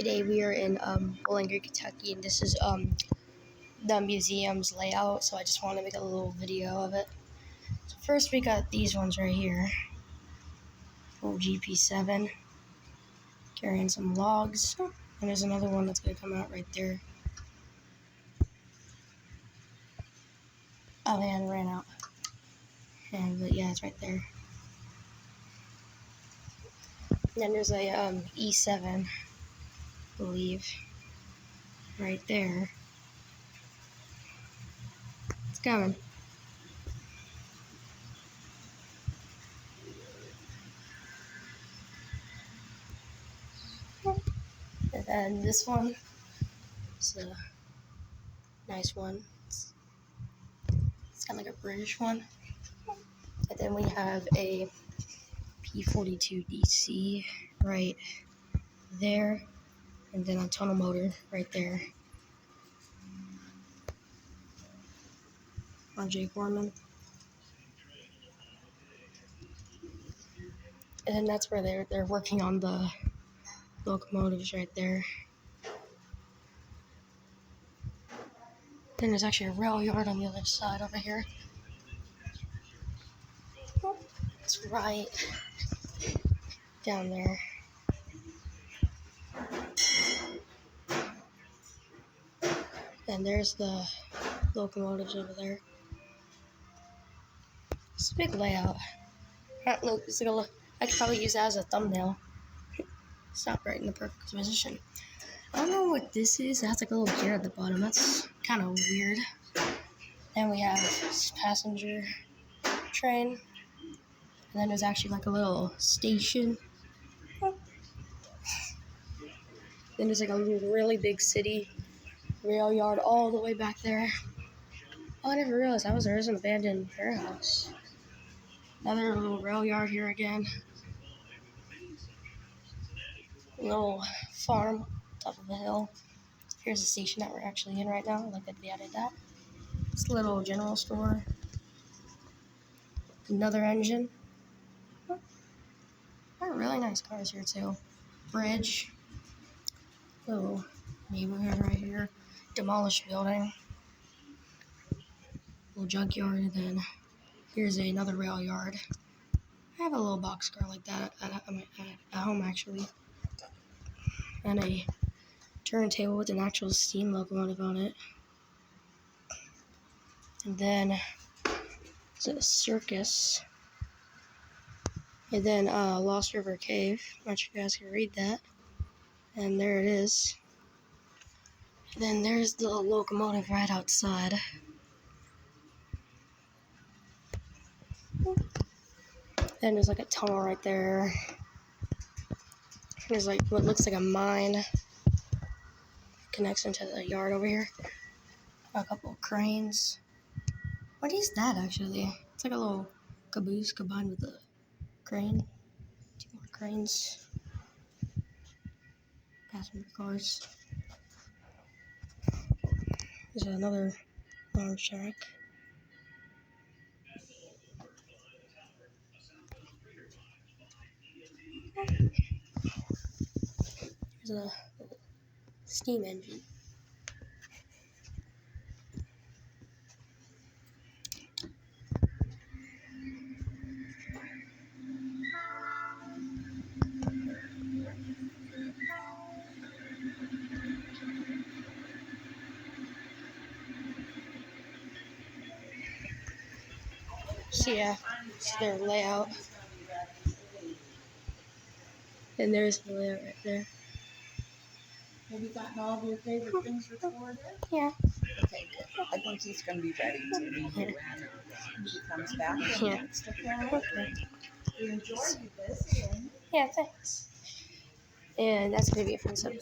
Today we are in Bowling Green, Kentucky, and this is the museum's layout. So I just want to make a little video of it. So first we got these ones right here. Full GP7, carrying some logs, and there's another one that's gonna come out right there. Oh man, it ran out. But yeah, it's right there. And then there's a E7, I believe, right there. It's coming. And then this one is a nice one. It's kind of like a British one. And then we have a P42 DC right there, and then a tunnel motor right there. R.J. Foreman. And then that's where they're working on the locomotives right there. Then there's actually a rail yard on the other side over here. It's right down there. And there's the locomotives over there. It's a big layout. I could probably use that as a thumbnail. Stop right in the perfect position. I don't know what this is. It has like a little gear at the bottom. That's kind of weird. Then we have this passenger train. And then there's actually like a little station. Then there's like a really big city rail yard all the way back there. Oh, I never realized there was an abandoned warehouse. Another little rail yard here again. A little farm, top of a hill. Here's the station that we're actually in right now. I like that they added that. This little general store. Another engine. Got really nice cars here too. Bridge. Little neighborhood right here. Demolished building. Little junkyard, and then here's another rail yard. I have a little boxcar like that at home actually. And a turntable with an actual steam locomotive on it. And then it's a circus. And then Lost River Cave. I'm not sure you guys can read that. And there it is. And then there's the locomotive right outside. Then there's like a tunnel right there. There's like what looks like a mine. Connects into the yard over here. A couple of cranes. What is that actually? It's like a little caboose combined with a crane. Two more cranes. Passenger cars. There's another large track. There's a steam engine. So yeah, it's their layout. And there's the layout right there. Have you gotten all of your favorite things recorded? Yeah. Okay, good. I think he's going to be ready to be here when he comes back next, okay? We enjoy you visiting. Yeah, thanks. And that's going to be a fun episode.